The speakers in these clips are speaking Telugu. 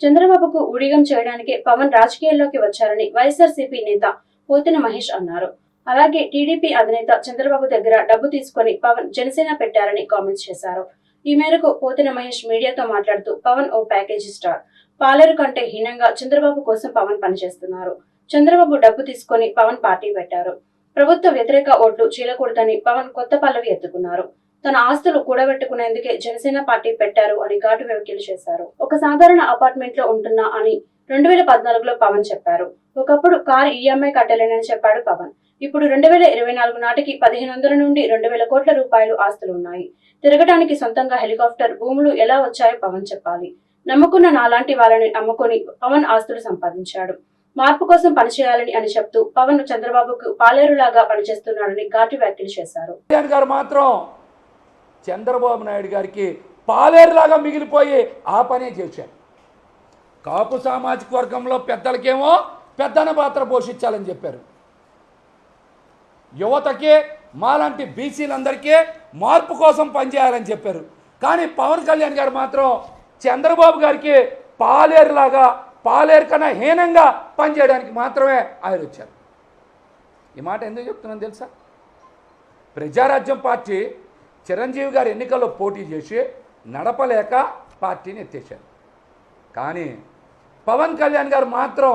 చంద్రబాబుకు ఊడిగం చేయడానికి పవన్ రాజకీయాల్లోకి వచ్చారని వైఎస్ఆర్సీపీ నేత పోతిన మహేష్ అన్నారు. అలాగే టీడీపీ అధినేత చంద్రబాబు దగ్గర డబ్బు తీసుకుని పవన్ జనసేన పెట్టారని కామెంట్స్ చేశారు. ఈ మేరకు పోతిన మహేష్ మీడియాతో మాట్లాడుతూ పవన్ ఓ ప్యాకేజీ స్టార్, పాలేరు కంటే హీనంగా చంద్రబాబు కోసం పవన్ పనిచేస్తున్నారు. చంద్రబాబు డబ్బు తీసుకుని పవన్ పార్టీ పెట్టారు. ప్రభుత్వ వ్యతిరేక ఓట్లు చీలకూడదని పవన్ కొత్త పల్లవి ఎత్తుకున్నారు. తన ఆస్తులు కూడబెట్టుకునేందుకే జనసేన పార్టీ పెట్టారు అని ఘాటు వ్యాఖ్యలు చేశారు. ఒక సాధారణ అపార్ట్మెంట్ లో ఉంటున్నా అని 2014లో పవన్ చెప్పారు. ఒకప్పుడు కారు ఈఎంఐ కట్టలేనని చెప్పాడు పవన్. ఇప్పుడు 2024 నాటికి 1500 నుండి 2000 కోట్ల రూపాయలు ఆస్తులు ఉన్నాయి. తిరగడానికి సొంతంగా హెలికాప్టర్, భూములు ఎలా వచ్చాయో పవన్ చెప్పాలి. నమ్ముకున్న నాలాంటి వాళ్ళని అమ్ముకొని పవన్ ఆస్తులు సంపాదించాడు. మార్పు కోసం పనిచేయాలని అని చెప్తూ పవన్ చంద్రబాబుకు పాలేరులాగా పనిచేస్తున్నాడని ఘాటు వ్యాఖ్యలు చేశారు. చంద్రబాబు నాయుడు గారికి పాలేరులాగా మిగిలిపోయి ఆ పనే చేశారు. కాపు సామాజిక వర్గంలో పెద్దలకేమో పెద్దన పాత్ర పోషించాలని చెప్పారు. యువతకి మాలాంటి బీసీలందరికీ మార్పు కోసం పనిచేయాలని చెప్పారు. కానీ పవన్ కళ్యాణ్ గారు మాత్రం చంద్రబాబు గారికి పాలేరులాగా, పాలేరు కన్నా హీనంగా పనిచేయడానికి మాత్రమే ఆయన వచ్చారు. ఈ మాట ఎందుకు చెప్తున్నాను తెలుసా? ప్రజారాజ్యం పార్టీ చిరంజీవి గారు ఎన్నికల్లో పోటీ చేసి నడపలేక పార్టీని ఎత్తేశారు. కానీ పవన్ కళ్యాణ్ గారు మాత్రం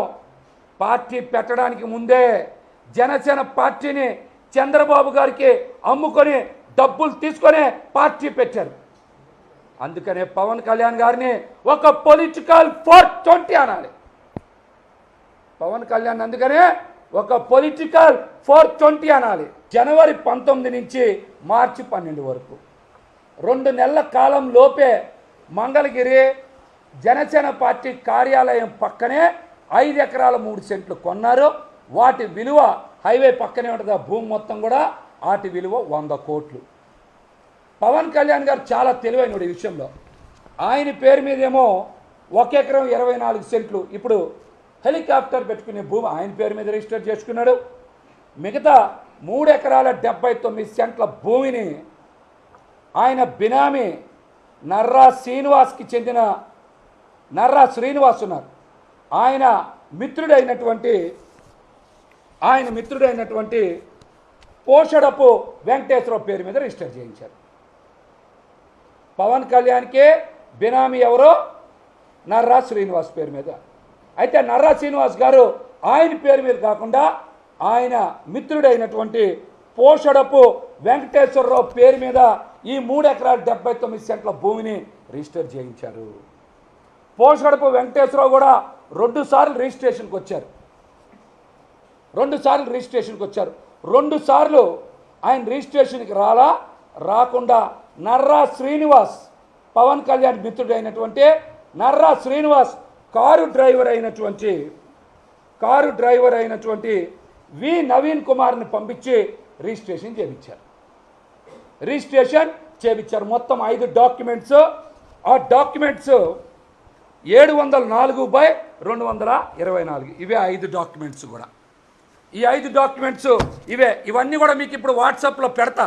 పార్టీ పెట్టడానికి ముందే జనసేన పార్టీని చంద్రబాబు గారికి అమ్ముకొని డబ్బులు తీసుకొని పార్టీ పెట్టారు. అందుకనే పవన్ కళ్యాణ్ గారిని ఒక పొలిటికల్ 420 అనాలి. పవన్ కళ్యాణ్ అందుకనే ఒక పొలిటికల్ 420 అనాలి. జనవరి 19 నుంచి మార్చి 12 వరకు 2 నెలల కాలం లోపే మంగళగిరి జనసేన పార్టీ కార్యాలయం పక్కనే 5 ఎకరాల 3 సెంట్లు కొన్నారు. వాటి విలువ హైవే పక్కనే ఉంటుంది. ఆ భూమి మొత్తం కూడా వాటి విలువ 100 కోట్లు. పవన్ కళ్యాణ్ గారు చాలా తెలివైనడు ఈ విషయంలో. ఆయన పేరు మీదేమో 1 ఎకరం 24 సెంట్లు ఇప్పుడు హెలికాప్టర్ పెట్టుకునే భూమి ఆయన పేరు మీద రిజిస్టర్ చేసుకున్నాడు. మిగతా 3 ఎకరాల 79 సెంట్ల భూమిని ఆయన బినామీ నర్రా శ్రీనివాస్కి చెందిన నర్రా శ్రీనివాస్ ఉన్నారు. ఆయన మిత్రుడైనటువంటి పోషడపు వెంకటేశ్వరరావు పేరు మీద రిజిస్టర్ చేయించారు. పవన్ కళ్యాణ్కే బినామీ ఎవరో నర్రా శ్రీనివాస్ పేరు మీద. అయితే నర్రా శ్రీనివాస్ గారు ఆయన పేరు మీద కాకుండా ఆయన మిత్రుడైనటువంటి పోషడపు వెంకటేశ్వరరావు పేరు మీద ఈ 3 ఎకరాల 79 సెంట్ల భూమిని రిజిస్టర్ చేయించారు. పోషడపు వెంకటేశ్వరరావు కూడా 2 సార్లు రిజిస్ట్రేషన్కి వచ్చారు. 2 సార్లు ఆయన రిజిస్ట్రేషన్కి రాకుండా నర్రా శ్రీనివాస్, పవన్ కళ్యాణ్ మిత్రుడైనటువంటి నర్రా శ్రీనివాస్ కారు డ్రైవర్ అయినటువంటి వి నవీన్ కుమార్ని పంపించి రిజిస్ట్రేషన్ చేయించారు. మొత్తం 5 డాక్యుమెంట్స్. ఆ డాక్యుమెంట్స్ 704/224 ఇవే 5 డాక్యుమెంట్స్ కూడా. ఈ 5 డాక్యుమెంట్స్ ఇవన్నీ కూడా మీకు ఇప్పుడు వాట్సాప్లో పెడతా.